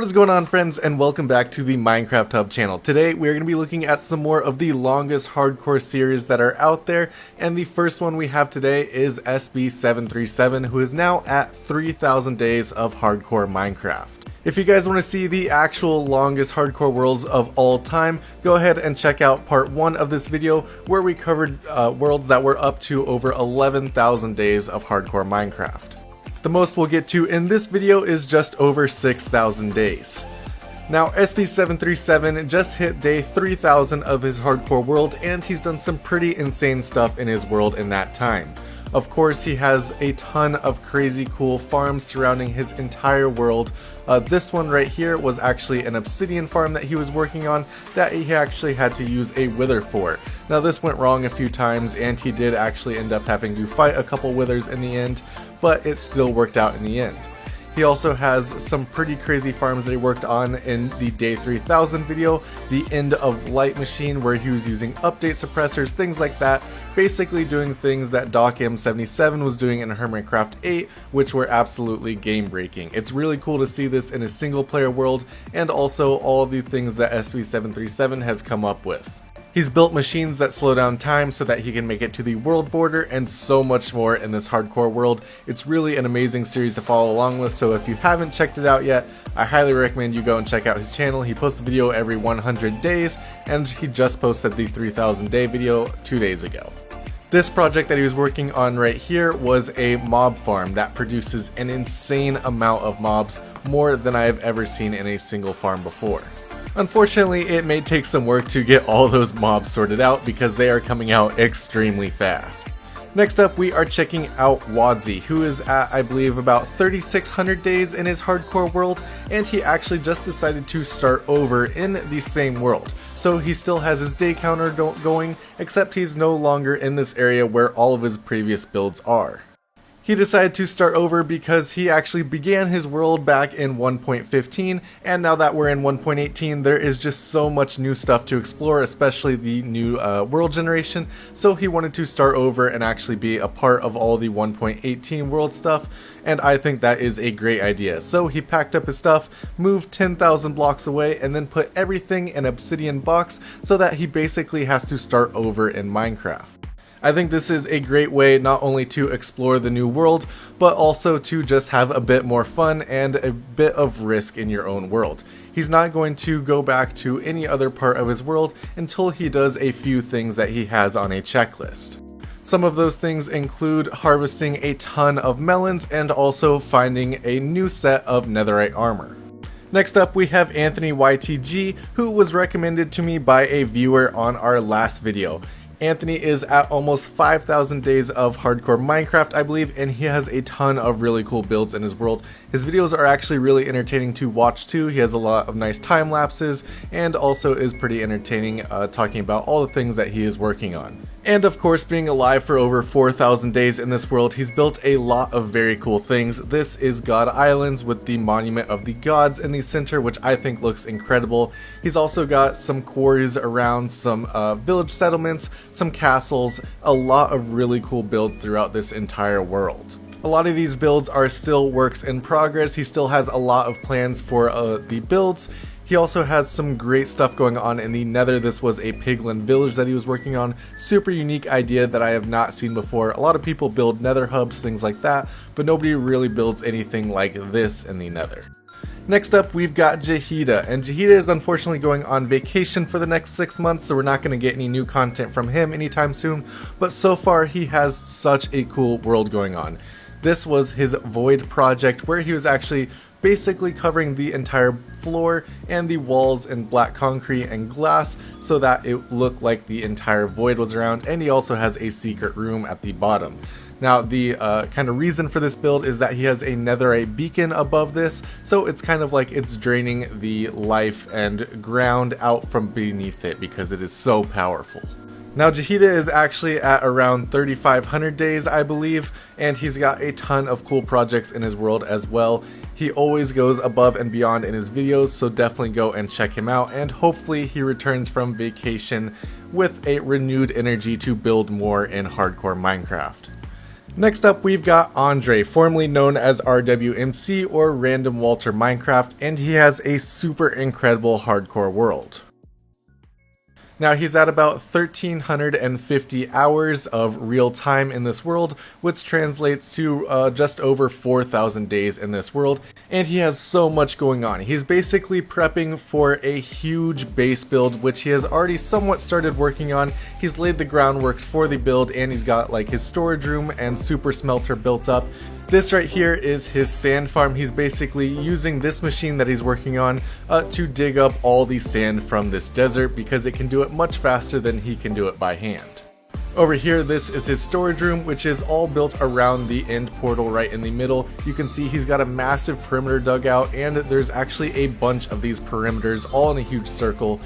What is going on, friends, and welcome back to the Minecraft Hub channel. Today we are going to be looking at some more of the longest hardcore series that are out there, and the first one we have today is SB737, who is now at 3,000 days of hardcore Minecraft. If you guys want to see the actual longest hardcore worlds of all time, go ahead and check out part 1 of this video where we covered worlds that were up to over 11,000 days of hardcore Minecraft. The most we'll get to in this video is just over 6,000 days. Now, SB737 just hit day 3,000 of his hardcore world, and he's done some pretty insane stuff in his world in that time. Of course, he has a ton of crazy cool farms surrounding his entire world. This one right here was actually an obsidian farm that he was working on that he actually had to use a wither for. Now, this went wrong a few times, and he did actually end up having to fight a couple withers in the end, but it still worked out in the end. He also has some pretty crazy farms that he worked on in the day 3000 video, the end of light machine where he was using update suppressors, things like that, basically doing things that DocM77 was doing in Hermitcraft 8, which were absolutely game breaking. It's really cool to see this in a single player world, and also all the things that SB737 has come up with. He's built machines that slow down time so that he can make it to the world border, and so much more in this hardcore world. It's really an amazing series to follow along with, so if you haven't checked it out yet, I highly recommend you go and check out his channel. He posts a video every 100 days, and he just posted the 3,000 day video 2 days ago. This project that he was working on right here was a mob farm that produces an insane amount of mobs, more than I have ever seen in a single farm before. Unfortunately, it may take some work to get all those mobs sorted out because they are coming out extremely fast. Next up, we are checking out Wadzi, who is at, I believe, about 3,600 days in his hardcore world, and he actually just decided to start over in the same world. So he still has his day counter going, except he's no longer in this area where all of his previous builds are. He decided to start over because he actually began his world back in 1.15, and now that we're in 1.18, there is just so much new stuff to explore, especially the new world generation, so he wanted to start over and actually be a part of all the 1.18 world stuff, and I think that is a great idea. So he packed up his stuff, moved 10,000 blocks away, and then put everything in an obsidian box so that he basically has to start over in Minecraft. I think this is a great way not only to explore the new world, but also to just have a bit more fun and a bit of risk in your own world. He's not going to go back to any other part of his world until he does a few things that he has on a checklist. Some of those things include harvesting a ton of melons and also finding a new set of netherite armor. Next up, we have Anthony YTG, who was recommended to me by a viewer on our last video. Anthony is at almost 5,000 days of hardcore Minecraft, I believe, and he has a ton of really cool builds in his world. His videos are actually really entertaining to watch too. He has a lot of nice time lapses and also is pretty entertaining talking about all the things that he is working on. And of course, being alive for over 4,000 days in this world, he's built a lot of very cool things. This is God Islands with the Monument of the Gods in the center, which I think looks incredible. He's also got some quarries around, some village settlements, some castles, a lot of really cool builds throughout this entire world. A lot of these builds are still works in progress. He still has a lot of plans for the builds. He also has some great stuff going on in the Nether. This was a piglin village that he was working on. Super unique idea that I have not seen before. A lot of people build Nether hubs, things like that, but nobody really builds anything like this in the Nether. Next up, we've got Jahida, and Jahida is unfortunately going on vacation for the next 6 months, so we're not going to get any new content from him anytime soon, but so far he has such a cool world going on. This was his Void project, where he was actually basically covering the entire floor and the walls in black concrete and glass so that it looked like the entire void was around, and he also has a secret room at the bottom. Now, the kind of reason for this build is that he has a netherite beacon above this, so it's kind of like it's draining the life and ground out from beneath it because it is so powerful. Now, Jahida is actually at around 3,500 days, I believe, and he's got a ton of cool projects in his world as well. He always goes above and beyond in his videos, so definitely go and check him out, and hopefully he returns from vacation with a renewed energy to build more in hardcore Minecraft. Next up, we've got Andre, formerly known as RWMC or Random Walter Minecraft, and he has a super incredible hardcore world. Now he's at about 1,350 hours of real time in this world, which translates to just over 4,000 days in this world, and he has so much going on. He's basically prepping for a huge base build, which he has already somewhat started working on. He's laid the groundworks for the build, and he's got like his storage room and super smelter built up. This right here is his sand farm. He's basically using this machine that he's working on to dig up all the sand from this desert because it can do it much faster than he can do it by hand. Over here, this is his storage room, which is all built around the end portal right in the middle. You can see he's got a massive perimeter dug out, and there's actually a bunch of these perimeters all in a huge circle.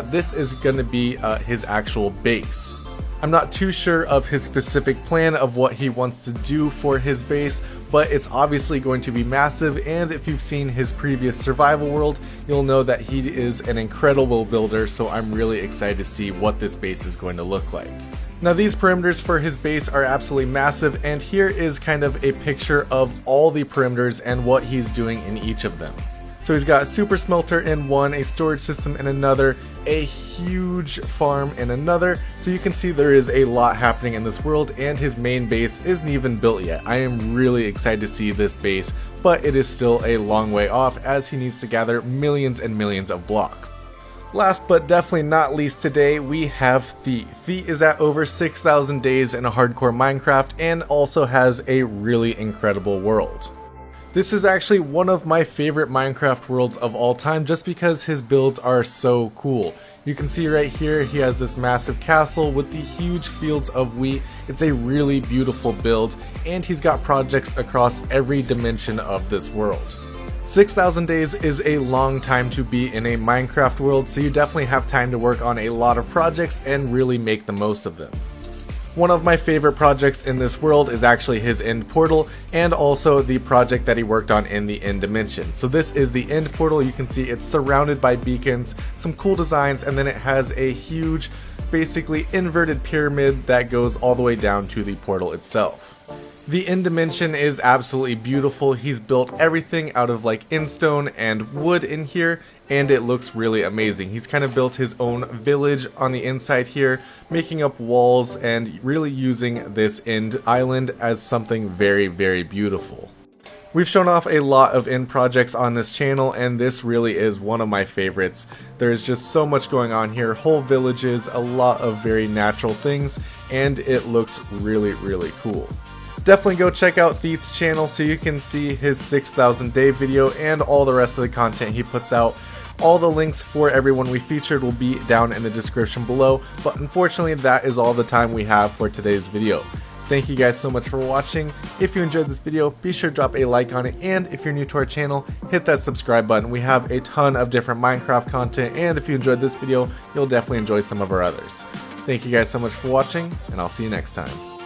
This is going to be his actual base. I'm not too sure of his specific plan of what he wants to do for his base, but it's obviously going to be massive, and if you've seen his previous survival world, you'll know that he is an incredible builder, so I'm really excited to see what this base is going to look like. Now these perimeters for his base are absolutely massive, and here is kind of a picture of all the perimeters and what he's doing in each of them. So he's got a super smelter in one, a storage system in another, a huge farm in another, so you can see there is a lot happening in this world, and his main base isn't even built yet. I am really excited to see this base, but it is still a long way off as he needs to gather millions and millions of blocks. Last but definitely not least today, we have Thie. Thie is at over 6,000 days in a hardcore Minecraft and also has a really incredible world. This is actually one of my favorite Minecraft worlds of all time just because his builds are so cool. You can see right here he has this massive castle with the huge fields of wheat. It's a really beautiful build, and he's got projects across every dimension of this world. 6,000 days is a long time to be in a Minecraft world, so you definitely have time to work on a lot of projects and really make the most of them. One of my favorite projects in this world is actually his end portal, and also the project that he worked on in the end dimension. So this is the end portal. You can see it's surrounded by beacons, some cool designs, and then it has a huge, basically inverted pyramid that goes all the way down to the portal itself. The end dimension is absolutely beautiful. He's built everything out of like endstone and wood in here, and it looks really amazing. He's kind of built his own village on the inside here, making up walls and really using this end island as something very, very beautiful. We've shown off a lot of end projects on this channel, and this really is one of my favorites. There's just so much going on here, whole villages, a lot of very natural things, and it looks really, really cool. Definitely go check out Thie's channel so you can see his 6,000 day video and all the rest of the content he puts out. All the links for everyone we featured will be down in the description below, but unfortunately that is all the time we have for today's video. Thank you guys so much for watching. If you enjoyed this video, be sure to drop a like on it, and if you're new to our channel, hit that subscribe button. We have a ton of different Minecraft content, and if you enjoyed this video, you'll definitely enjoy some of our others. Thank you guys so much for watching, and I'll see you next time.